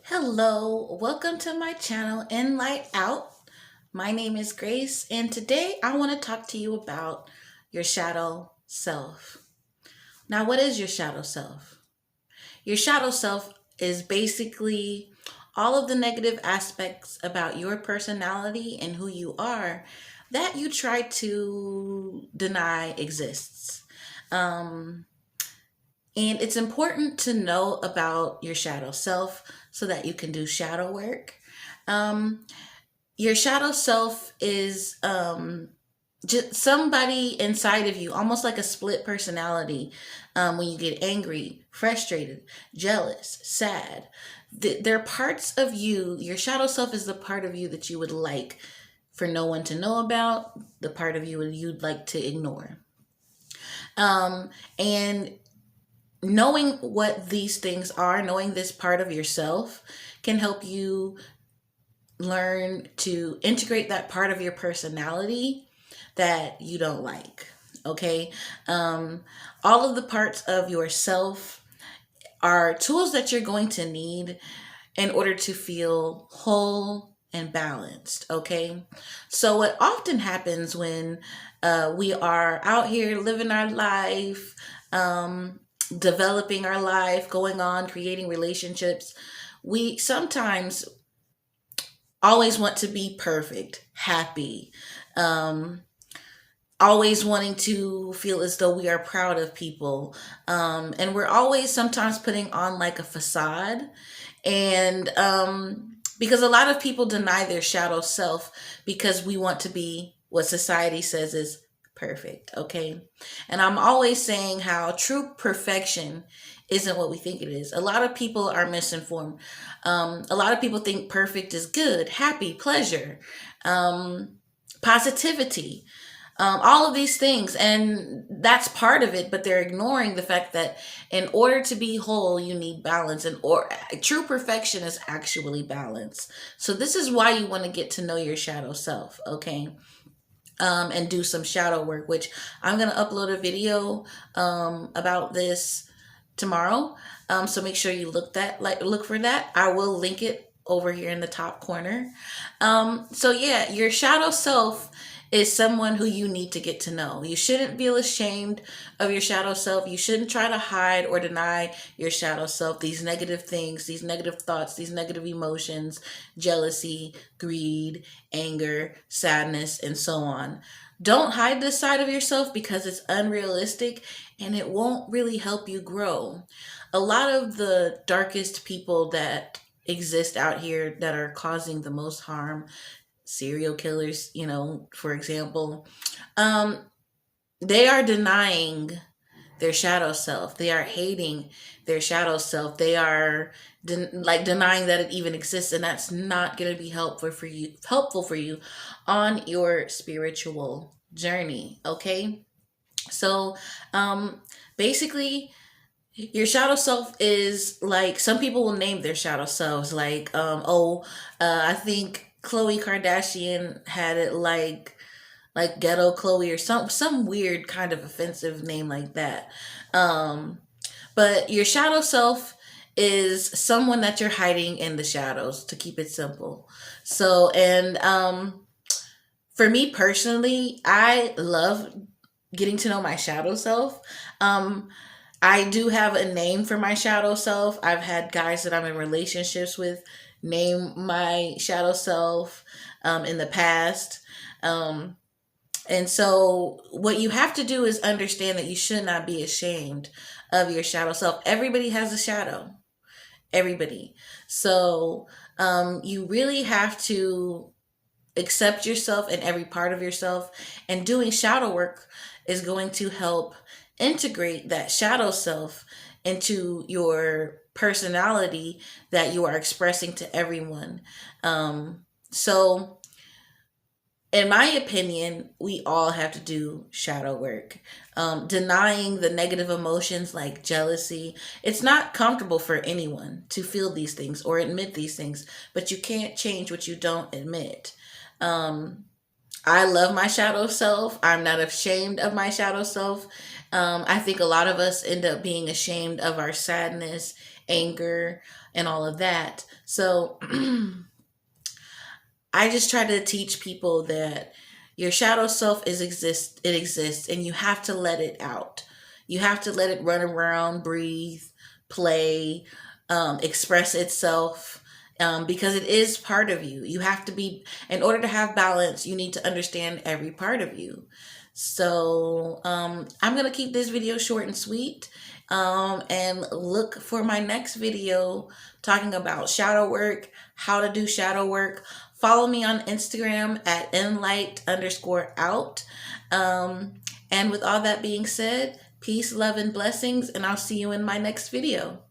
Hello, welcome to my channel, In Light Out. My name is Grace, and today I want to talk to you about your shadow self. Now, what is your shadow self? Your shadow self is basically all of the negative aspects about your personality and who you are that you try to deny exists. Um, and it's important to know about your shadow self so that you can do shadow work. Um, your shadow self is just somebody inside of you, almost like a split personality. When you get angry, frustrated, jealous, sad, they're parts of you. Your shadow self is the part of you that you would like for no one to know about, the part of you you'd like to ignore. And knowing what these things are, knowing this part of yourself, can help you learn to integrate that part of your personality that you don't like. Okay. Um, all of the parts of yourself are tools that you're going to need in order to feel whole and balanced. Okay. So, what often happens when we are out here living our life, developing our life, going on, creating relationships, we sometimes always want to be perfect, happy, um, always wanting to feel as though we are proud of people. And we're always sometimes putting on like a facade. And because a lot of people deny their shadow self because we want to be what society says is perfect. Okay. And I'm always saying how true perfection isn't what we think it is. A lot of people are misinformed. A lot of people think perfect is good, happy, pleasure, um, positivity, all of these things. And that's part of it, but they're ignoring the fact that in order to be whole, you need balance. And or true perfection is actually balance. So this is why you want to get to know your shadow self, okay? And do some shadow work, which I'm going to upload a video about this tomorrow. So make sure you look for that. I will link it over here in the top corner. So yeah, your shadow self is someone who you need to get to know. You shouldn't feel ashamed of your shadow self. You shouldn't try to hide or deny your shadow self, these negative things, these negative thoughts, these negative emotions, jealousy, greed, anger, sadness, and so on. Don't hide this side of yourself because it's unrealistic and it won't really help you grow. A lot of the darkest people that exist out here that are causing the most harm, serial killers, for example, um, they are denying their shadow self. They are hating their shadow self. They are denying that it even exists, and that's not going to be helpful for you on your spiritual journey. Okay, so basically, your shadow self is like some people will name their shadow selves like I think Khloe Kardashian had it like ghetto Chloe or some weird kind of offensive name like that. Um, but your shadow self is someone that you're hiding in the shadows, to keep it simple. So, and for me personally, I love getting to know my shadow self. Um, I do have a name for my shadow self. I've had guys that I'm in relationships with name my shadow self in the past. Um, and so, what you have to do is understand that you should not be ashamed of your shadow self. Everybody has a shadow, everybody. So, you really have to accept yourself and every part of yourself. And doing shadow work is going to help integrate that shadow self into your personality that you are expressing to everyone. So, in my opinion, we all have to do shadow work. Denying the negative emotions like jealousy. It's not comfortable for anyone to feel these things or admit these things, but you can't change what you don't admit. Um, I love my shadow self. I'm not ashamed of my shadow self. I think a lot of us end up being ashamed of our sadness, anger, and all of that. So I just try to teach people that your shadow self it exists, and you have to let it out. You have to let it run around, breathe, play, express itself, because it is part of you. You have to be, in order to have balance, you need to understand every part of you. So I'm going to keep this video short and sweet, and look for my next video talking about shadow work, how to do shadow work. Follow me on Instagram at enlight_out. And with all that being said, peace, love, and blessings, and I'll see you in my next video.